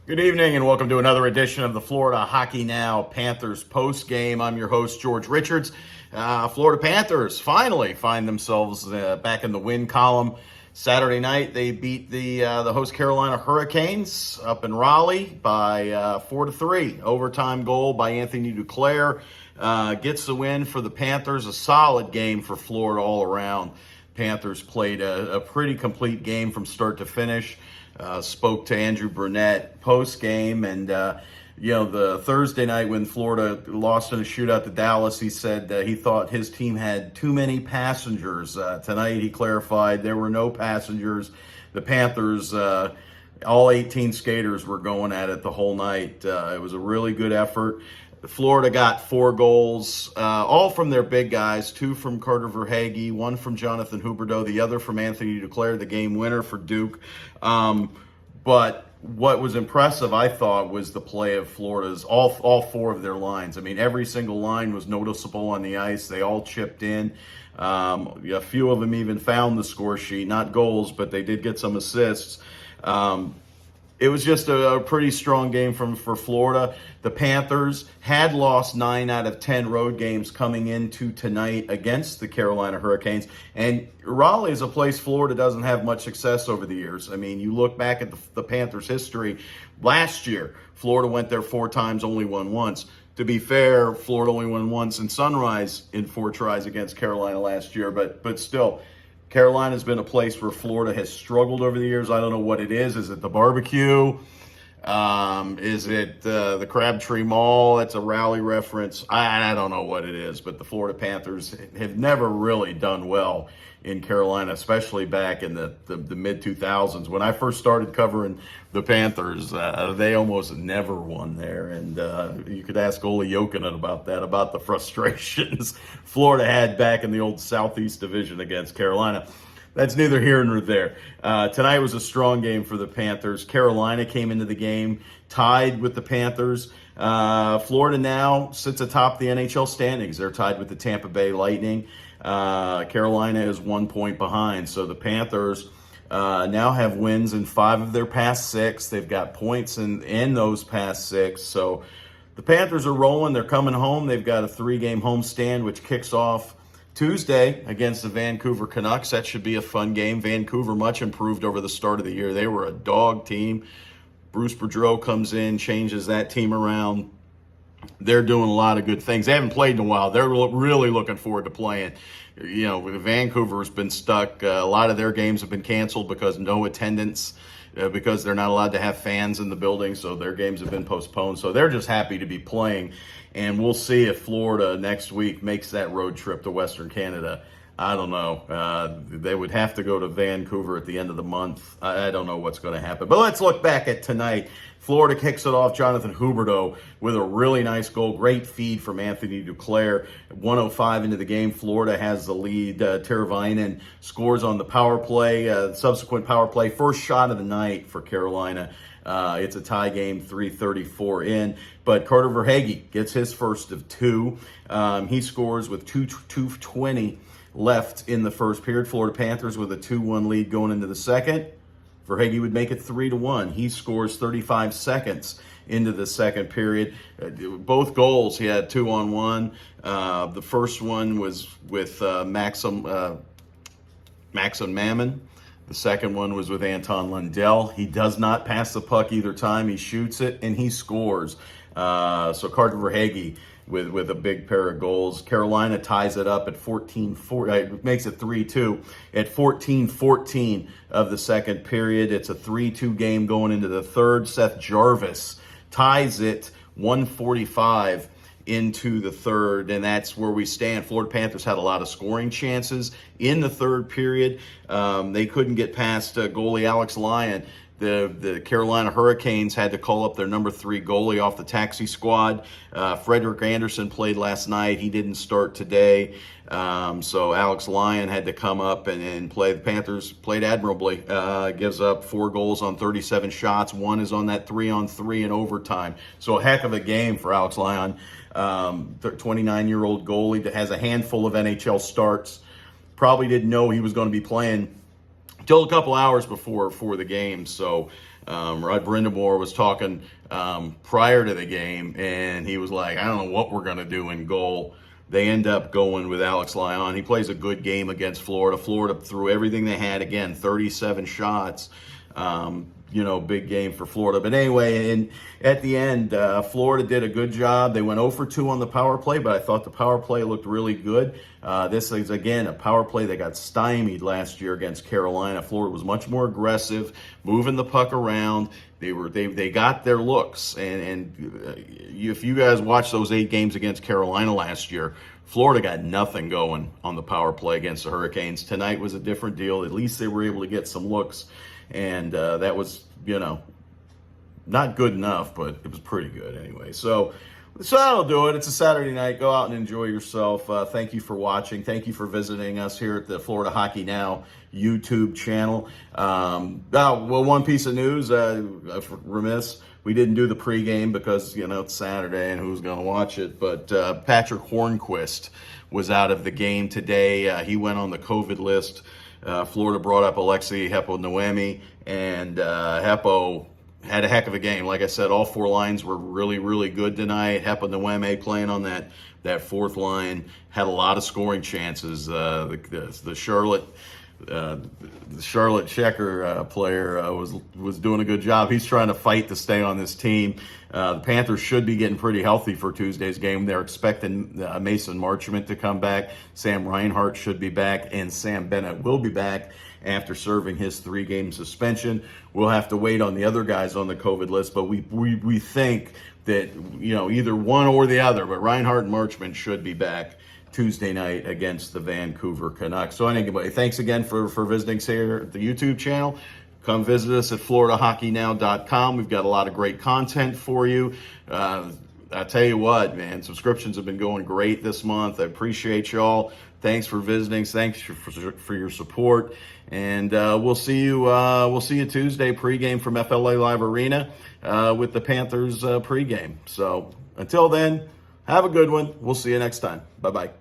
Good evening and welcome to another edition of the Floridahockeynow Panthers Postgame. I'm your host, George Richards. Florida Panthers finally find themselves back in the win column. Saturday night, they beat the host Carolina Hurricanes up in Raleigh by 4-3. Overtime goal by Anthony Duclair gets the win for the Panthers. A solid game for Florida all around. Panthers played a pretty complete game from start to finish. Spoke to Andrew Burnett post-game, and the Thursday night when Florida lost in a shootout to Dallas, he said he thought his team had too many passengers. Tonight he clarified there were no passengers. The Panthers, all 18 skaters were going at it the whole night. It was a really good effort. Florida got 4 goals, all from their big guys, 2 from Carter Verhaeghe, 1 from Jonathan Huberdeau, the other from Anthony Duclair, the game winner for Duke. But what was impressive, I thought, was the play of Florida's, all 4 of their lines. I mean, every single line was noticeable on the ice. They all chipped in. A few of them even found the score sheet, not goals, but they did get some assists. It was just a pretty strong game for Florida. The Panthers had lost 9 out of 10 road games coming into tonight against the Carolina Hurricanes. And Raleigh is a place Florida doesn't have much success over the years. I mean, you look back at the Panthers' history. Last year, Florida went there 4 times, only won once. To be fair, Florida only won once in Sunrise in 4 tries against Carolina last year. But still, Carolina's been a place where Florida has struggled over the years. I don't know what it is. Is it the barbecue? Is it the Crabtree Mall? That's a Raleigh reference. I don't know what it is, but the Florida Panthers have never really done well in Carolina, especially back in the mid-2000s. When I first started covering the Panthers, they almost never won there. And you could ask Ole Jokinen about that, about the frustrations Florida had back in the old Southeast Division against Carolina. That's neither here nor there. Tonight was a strong game for the Panthers. Carolina came into the game tied with the Panthers. Florida now sits atop the NHL standings. They're tied with the Tampa Bay Lightning. Carolina is 1 point behind. So the Panthers now have wins in 5 of their past 6. They've got points in those past 6. So the Panthers are rolling. They're coming home. They've got a 3-game homestand, which kicks off Tuesday against the Vancouver Canucks. That should be a fun game. Vancouver much improved over the start of the year. They were a dog team. Bruce Boudreau comes in, changes that team around. They're doing a lot of good things. They haven't played in a while. They're really looking forward to playing. You know, Vancouver's been stuck. A lot of their games have been canceled because no attendance, because they're not allowed to have fans in the building, so their games have been postponed. So they're just happy to be playing. And we'll see if Florida next week makes that road trip to Western Canada. I don't know. They would have to go to Vancouver at the end of the month. I don't know what's going to happen. But let's look back at tonight. Florida kicks it off. Jonathan Huberdeau with a really nice goal. Great feed from Anthony Duclair. 1:05 into the game, Florida has the lead. Teravainen scores on the power play, subsequent power play. First shot of the night for Carolina. It's a tie game, 3:34 in. But Carter Verhaeghe gets his first of 2. He scores with 2:20 left in the first period. Florida Panthers with a 2-1 lead going into the second. Verhaeghe would make it 3-1. He scores 35 seconds into the second period. Both goals, he had 2-on-1. The first one was with Maxim Mammon. The second one was with Anton Lundell. He does not pass the puck either time. He shoots it, and he scores. So Carter Verhaeghe with a big pair of goals. Carolina ties it up at 14-4. Makes it 3-2 at 14-14 of the second period. It's a 3-2 game going into the third. Seth Jarvis ties it 1:45 into the third, and that's where we stand. Florida Panthers had a lot of scoring chances in the third period. They couldn't get past goalie Alex Lyon. The Carolina Hurricanes had to call up their number 3 goalie off the taxi squad. Frederick Anderson played last night. He didn't start today. So Alex Lyon had to come up and play. The Panthers played admirably. Gives up 4 goals on 37 shots. 1 is on that 3-on-3 in overtime. So a heck of a game for Alex Lyon. 29-year-old goalie that has a handful of NHL starts. Probably didn't know he was going to be playing until a couple hours before the game. So Rod Brindamore was talking prior to the game, and he was like, I don't know what we're going to do in goal. They end up going with Alex Lyon. He plays a good game against Florida. Florida threw everything they had. Again, 37 shots. Big game for Florida. But anyway, and at the end, Florida did a good job. They went 0 for 2 on the power play, but I thought the power play looked really good. This is, again, a power play that got stymied last year against Carolina. Florida was much more aggressive, moving the puck around. They got their looks. And if you guys watched those 8 games against Carolina last year, Florida got nothing going on the power play against the Hurricanes. Tonight was a different deal. At least they were able to get some looks. And that was, not good enough, but it was pretty good anyway. So that'll do it. It's a Saturday night. Go out and enjoy yourself. Thank you for watching. Thank you for visiting us here at the Florida Hockey Now YouTube channel. One piece of news, remiss. We didn't do the pregame because, it's Saturday and who's going to watch it. But Patrick Hornquist was out of the game today. He went on the COVID list. Florida brought up Alexei Hepo-Noemi, and Hepo had a heck of a game. Like I said, all 4 lines were really, really good tonight. Hepo-Noemi playing on that fourth line had a lot of scoring chances. The Charlotte Checker player was doing a good job. He's trying to fight to stay on this team. The Panthers should be getting pretty healthy for Tuesday's game. They're expecting Mason Marchment to come back. Sam Reinhart should be back, and Sam Bennett will be back after serving his 3-game suspension. We'll have to wait on the other guys on the COVID list, but we think that either one or the other, but Reinhart and Marchment should be back Tuesday night against the Vancouver Canucks. So anyway, thanks again for visiting us here at the YouTube channel. Come visit us at FloridaHockeyNow.com. We've got a lot of great content for you. I tell you what, man, subscriptions have been going great this month. I appreciate y'all. Thanks for visiting. Thanks for your support. And we'll see you Tuesday pregame from FLA Live Arena with the Panthers pregame. So until then, have a good one. We'll see you next time. Bye-bye.